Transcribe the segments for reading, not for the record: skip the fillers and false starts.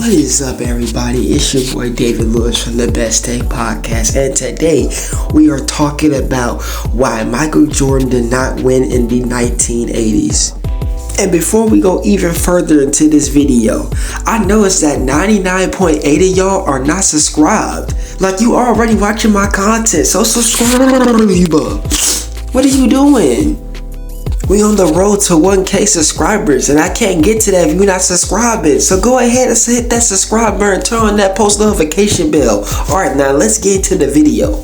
What is up, everybody? It's your boy David Lewis from the Best Take Podcast, and today we are talking about why Michael Jordan did not win in the 1980s. And before we go even further into this video, I noticed that 99.8 of y'all are not subscribed. Like, you already watching my content, so subscribe. What are you doing? We on the road to 1K subscribers, and I can't get to that if you're not subscribing. So go ahead and hit that subscribe button, turn on that post notification bell. Alright, now let's get into the video.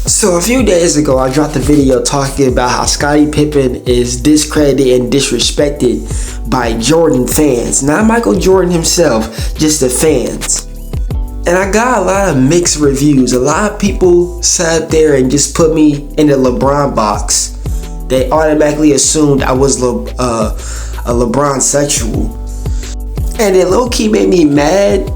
So a few days ago, I dropped a video talking about how Scottie Pippen is discredited and disrespected by Jordan fans. Not Michael Jordan himself, just the fans. And I got a lot of mixed reviews. A lot of people sat there and just put me in the LeBron box. They automatically assumed I was a LeBron sexual. And it low-key made me mad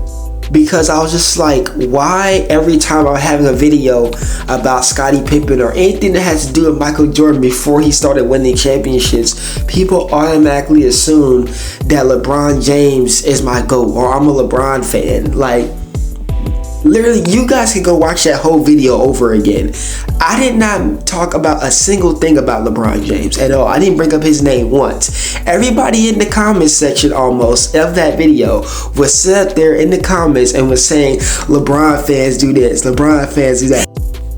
because I was just like, why every time I'm having a video about Scottie Pippen or anything that has to do with Michael Jordan before he started winning championships, people automatically assume that LeBron James is my GOAT or I'm a LeBron fan. Like, literally, you guys can go watch that whole video over again. I did not talk about a single thing about LeBron James at all. I didn't bring up his name once. Everybody in the comments section almost of that video was sat there in the comments and was saying, LeBron fans do this, LeBron fans do that.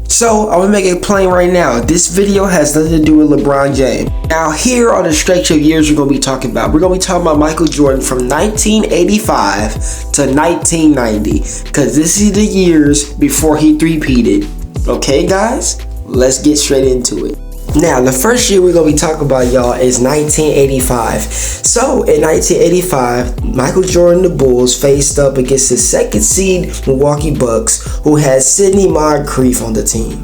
So, I'm gonna make it plain right now. This video has nothing to do with LeBron James. Now, here are the stretch of years we're gonna be talking about. We're gonna be talking about Michael Jordan from 1985 to 1990, because this is the years before he three-peated. Okay, guys? Let's get straight into it. Now, the first year we're going to be talking about, y'all, is 1985. So, in 1985, Michael Jordan and the Bulls faced up against the second seed Milwaukee Bucks, who had Sidney Moncrief on the team.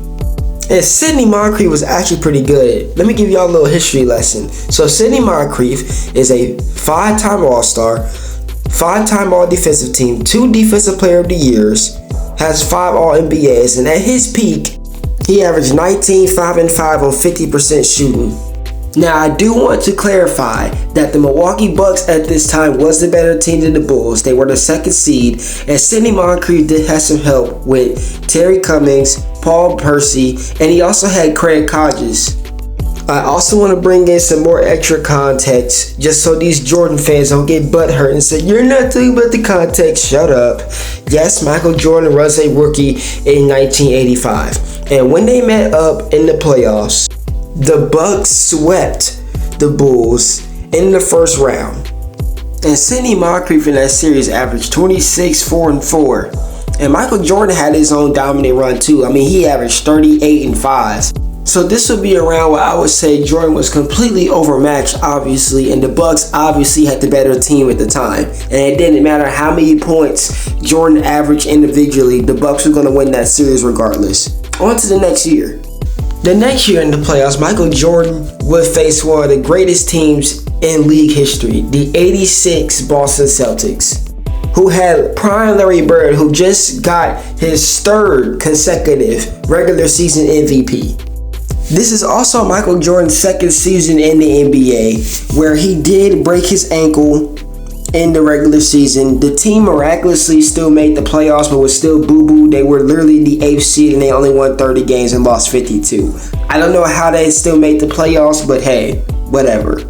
And Sidney Moncrief was actually pretty good. Let me give y'all a little history lesson. So, Sidney Moncrief is a 5-time All-Star, 5-time All-Defensive Team, 2 Defensive Player of the Years, has 5 All-NBAs, and at his peak, he averaged 19, 5, and 5 on 50% shooting. Now, I do want to clarify that the Milwaukee Bucks at this time was the better team than the Bulls. They were the second seed, and Sidney Moncrief did have some help with Terry Cummings, Paul Percy, and he also had Craig Hodges. I also want to bring in some more extra context just so these Jordan fans don't get butthurt and say, you're not talking about the context, shut up. Yes, Michael Jordan was a rookie in 1985. And when they met up in the playoffs, the Bucks swept the Bulls in the first round. And Sidney Moncrief in that series averaged 26, 4, and 4. And Michael Jordan had his own dominant run too. I mean, he averaged 38 and 5. So this would be around where I would say Jordan was completely overmatched, obviously, and the Bucks obviously had the better team at the time. And it didn't matter how many points Jordan averaged individually, the Bucks were going to win that series regardless. On to the next year. The next year in the playoffs, Michael Jordan would face one of the greatest teams in league history, the '86 Boston Celtics, who had prime Larry Bird, who just got his 3rd consecutive regular season MVP. This is also Michael Jordan's 2nd season in the NBA, where he did break his ankle in the regular season. The team miraculously still made the playoffs, but was still boo-boo. They were literally the 8th seed, and they only won 30 games and lost 52. I don't know how they still made the playoffs, but hey, whatever.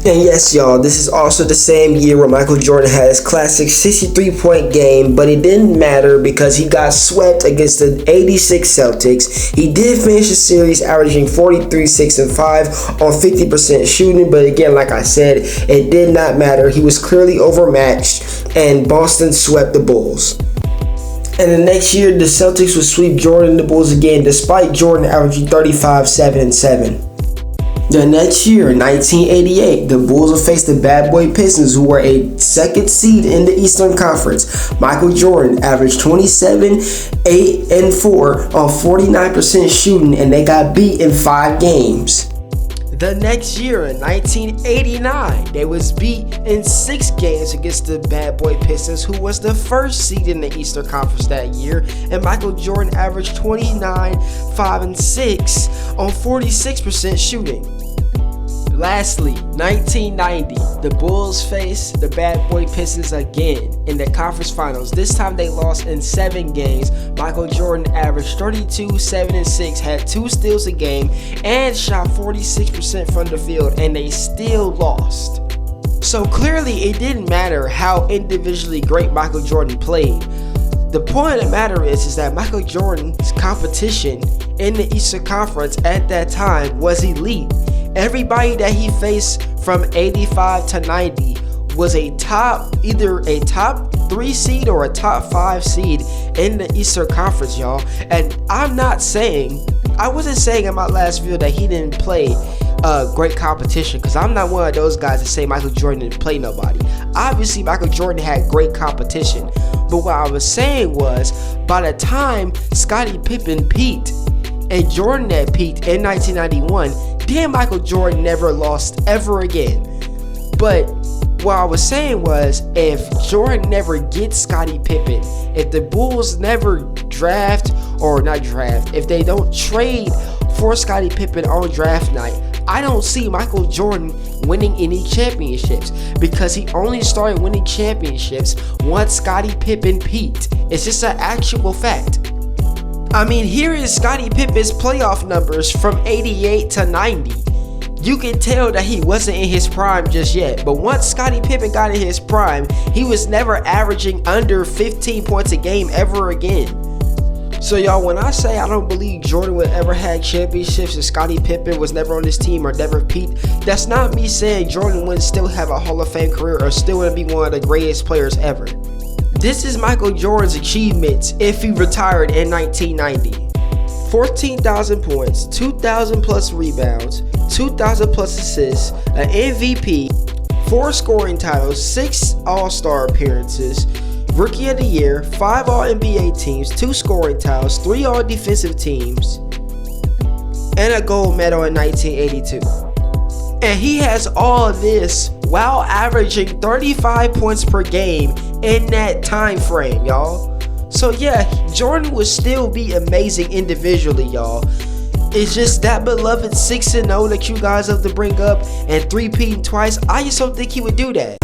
And yes, y'all, this is also the same year where Michael Jordan had his classic 63-point game, but it didn't matter because he got swept against the '86 Celtics. He did finish the series averaging 43, 6, and 5 on 50% shooting, but again, like I said, it did not matter. He was clearly overmatched, and Boston swept the Bulls. And the next year, the Celtics would sweep Jordan and the Bulls again, despite Jordan averaging 35, 7, and 7. The next year, in 1988, the Bulls would face the Bad Boy Pistons, who were a 2nd seed in the Eastern Conference. Michael Jordan averaged 27, 8, and 4 on 49% shooting, and they got beat in 5 games. The next year, in 1989, they was beat in 6 games against the Bad Boy Pistons, who was the 1st seed in the Eastern Conference that year, and Michael Jordan averaged 29, 5, and 6 on 46% shooting. Lastly, 1990, the Bulls faced the Bad Boy Pistons again in the conference finals. This time they lost in 7 games. Michael Jordan averaged 32, 7, and 6, had 2 steals a game, and shot 46% from the field, and they still lost. So clearly it didn't matter how individually great Michael Jordan played. The point of the matter is that Michael Jordan's competition in the Eastern Conference at that time was elite. Everybody that he faced from 85 to 90 was either a top 3 seed or a top 5 seed in the Eastern Conference, y'all. And I wasn't saying in my last video that he didn't play great competition, because I'm not one of those guys that say Michael Jordan didn't play nobody. Obviously, Michael Jordan had great competition. But what I was saying was, by the time Scottie Pippen peaked and Jordan had peaked in 1991, then Michael Jordan never lost ever again. But what I was saying was, if Jordan never gets Scottie Pippen, if the Bulls never if they don't trade for Scottie Pippen on draft night, I don't see Michael Jordan winning any championships, because he only started winning championships once Scottie Pippen peaked. It's just an actual fact. I mean, here is Scottie Pippen's playoff numbers from 88 to 90. You can tell that he wasn't in his prime just yet, but once Scottie Pippen got in his prime, he was never averaging under 15 points a game ever again. So y'all, when I say I don't believe Jordan would ever have championships if Scottie Pippen was never on his team or never peaked, that's not me saying Jordan wouldn't still have a Hall of Fame career or still wouldn't be one of the greatest players ever. This is Michael Jordan's achievements if he retired in 1990. 14,000 points, 2,000 plus rebounds, 2,000 plus assists, an MVP, 4 scoring titles, 6 All-Star appearances, Rookie of the Year, 5 All-NBA teams, 2 scoring titles, 3 All-Defensive teams, and a gold medal in 1982. And he has all of this while averaging 35 points per game in that time frame, y'all. So yeah, Jordan would still be amazing individually, y'all. It's just that beloved 6-0 that you guys have to bring up and 3-peating twice. I just don't think he would do that.